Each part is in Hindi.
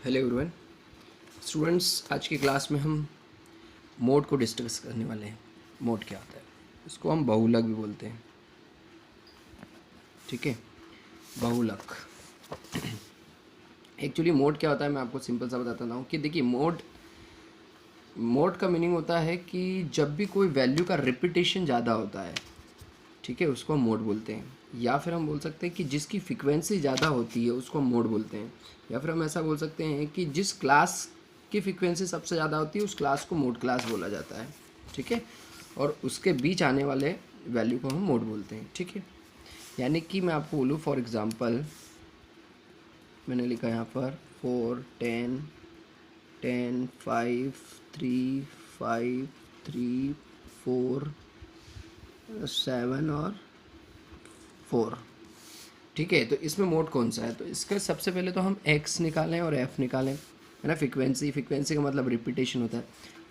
हेलो एवरीवन स्टूडेंट्स, आज की क्लास में हम मोड को डिस्कस करने वाले हैं। मोड क्या होता है? इसको हम बहुलक भी बोलते हैं। ठीक है, बहुलक। एक्चुअली मोड क्या होता है मैं आपको सिंपल सा बताता हूँ कि देखिए, मोड मोड का मीनिंग होता है कि जब भी कोई वैल्यू का रिपीटेशन ज़्यादा होता है, ठीक है, उसको हम मोड बोलते हैं। या फिर हम बोल सकते हैं कि जिसकी फ्रिक्वेंसी ज़्यादा होती है उसको हम मोड बोलते हैं। या फिर हम ऐसा बोल सकते हैं कि जिस क्लास की फ्रिक्वेंसी सबसे ज़्यादा होती है उस क्लास को मोड क्लास बोला जाता है। ठीक है, और उसके बीच आने वाले वैल्यू को हम मोड बोलते हैं। ठीक है, यानी कि मैं आपको बोलूँ, फॉर एग्ज़ाम्पल मैंने लिखा यहाँ पर 4 10 10 5 3 5 3 4 7 और 4। ठीक है, तो इसमें मोड कौन सा है? तो इसका सबसे पहले तो हम एक्स निकालें और एफ निकालें, है ना। फ्रिक्वेंसी का मतलब रिपीटेशन होता है।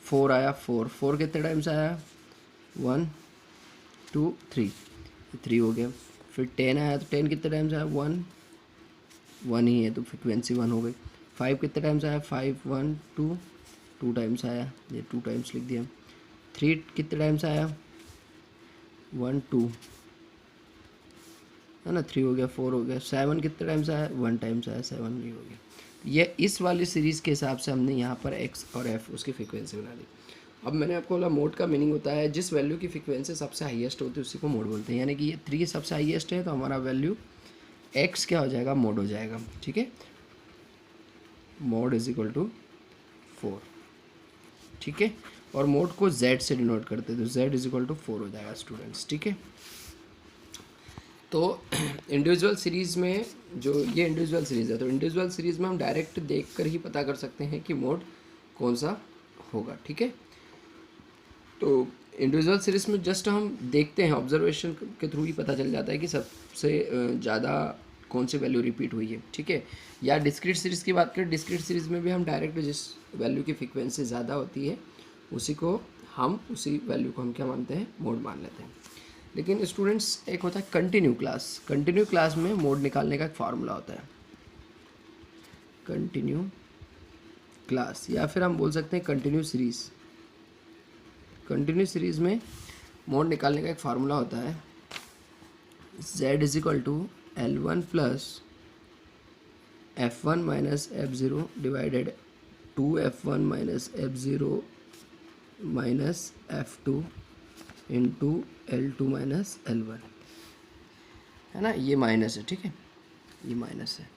4 आया, 4 कितने टाइम्स आया? 1 2 3, 3 हो गया। फिर 10 आया तो 10 कितने टाइम्स आया? 1 ही है तो फ्रिक्वेंसी 1 हो गई। 5 कितने टाइम्स आया? 5 1 2, 2 टाइम्स आया, ये 2 टाइम्स लिख दिया। 3 कितने टाइम्स आया? 1 2, है ना, 3 हो गया, 4 हो गया। 7 कितने टाइम्स आया? 1 टाइम्स आया, 7 भी हो गया। ये इस वाली सीरीज़ के हिसाब से हमने यहाँ पर एक्स और एफ उसकी फ्रिक्वेंसी बना ली। अब मैंने आपको बोला मोड का मीनिंग होता है जिस वैल्यू की फ्रिक्वेंसी सबसे हाईएस्ट होती है उसी को मोड बोलते हैं। यानी कि ये 3 सबसे हाईएस्ट है तो हमारा वैल्यू एक्स क्या हो जाएगा? मोड हो जाएगा। ठीक है, मोड इज इक्वल टू 4। ठीक है, और मोड को जेड से डिनोट करते हैं तो जेड इज इक्वल टू 4 हो जाएगा स्टूडेंट्स। ठीक है, तो इंडिविजुअल सीरीज़ में जो ये इंडिविजुअल सीरीज़ है तो इंडिविजुअल सीरीज़ में हम डायरेक्ट देखकर ही पता कर सकते हैं कि मोड कौन सा होगा। ठीक है, तो इंडिविजुअल सीरीज़ में जस्ट हम देखते हैं, ऑब्जर्वेशन के थ्रू ही पता चल जाता है कि सबसे ज़्यादा कौन सी वैल्यू रिपीट हुई है। ठीक है, या डिस्क्रीट सीरीज़ की बात करें, डिस्क्रीट सीरीज़ में भी हम डायरेक्ट जिस वैल्यू की फ्रिक्वेंसी ज़्यादा होती है उसी वैल्यू को हम क्या मानते हैं? मोड मान लेते हैं। लेकिन स्टूडेंट्स, एक होता है कंटिन्यू क्लास में मोड निकालने का एक फार्मूला होता है, कंटिन्यू क्लास, या फिर हम बोल सकते हैं कंटिन्यू सीरीज़ में मोड निकालने का एक फार्मूला होता है, z is equal to L1 plus F1 minus F0 divided 2F1 minus F0 minus F2 into L2 minus L1, है ना, ये माइनस है। ठीक है, ये माइनस है।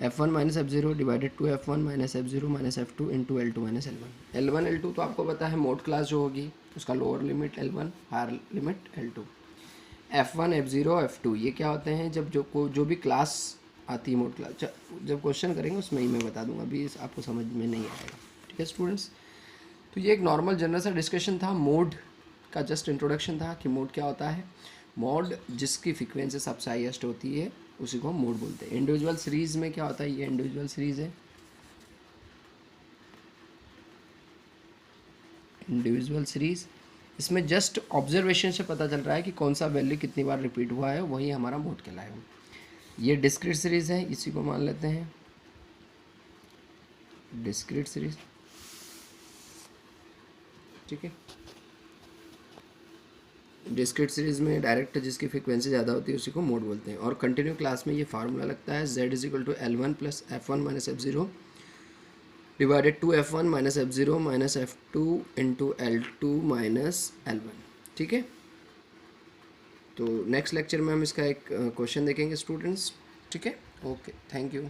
F1 minus F0 divided 2F1 minus F0 minus F2 into L2 minus L1 L2 तो आपको पता है मोड क्लास जो होगी उसका lower limit L1, higher limit L2। F1 F0 F2 ये क्या होते हैं? जब जो भी क्लास आती है मोड क्लास, जब क्वेश्चन करेंगे उसमें ही मैं बता दूंगा, अभी आपको समझ में नहीं आएगा। ठीक है स्टूडेंट्स, तो ये एक नॉर्मल जनरल सा डिस्कशन था, मोड का जस्ट इंट्रोडक्शन था कि मोड क्या होता है। मोड जिसकी फ्रिक्वेंसी सबसे हाईएस्ट होती है उसी को हम मोड बोलते हैं। इंडिविजुअल सीरीज़ में क्या होता है? ये इंडिविजुअल सीरीज़ है, इंडिविजुअल सीरीज़। इसमें जस्ट ऑब्जर्वेशन से पता चल रहा है कि कौन सा वैल्यू कितनी बार रिपीट हुआ है, वही हमारा मोड कहलाएगा। ये डिस्क्रीट सीरीज़ है, इसी को मान लेते हैं डिस्क्रीट सीरीज़। ठीक है, डिस्क्रीट सीरीज़ में डायरेक्ट जिसकी फ्रिक्वेंसी ज़्यादा होती है उसी को मोड बोलते हैं। और कंटिन्यू क्लास में ये फार्मूला लगता है, z is equal to L1 plus F1 minus F0 divided 2F1 minus F0 minus F2 into L2 minus L1। ठीक है, तो नेक्स्ट लेक्चर में हम इसका एक क्वेश्चन देखेंगे स्टूडेंट्स। ठीक है, ओके, थैंक यू।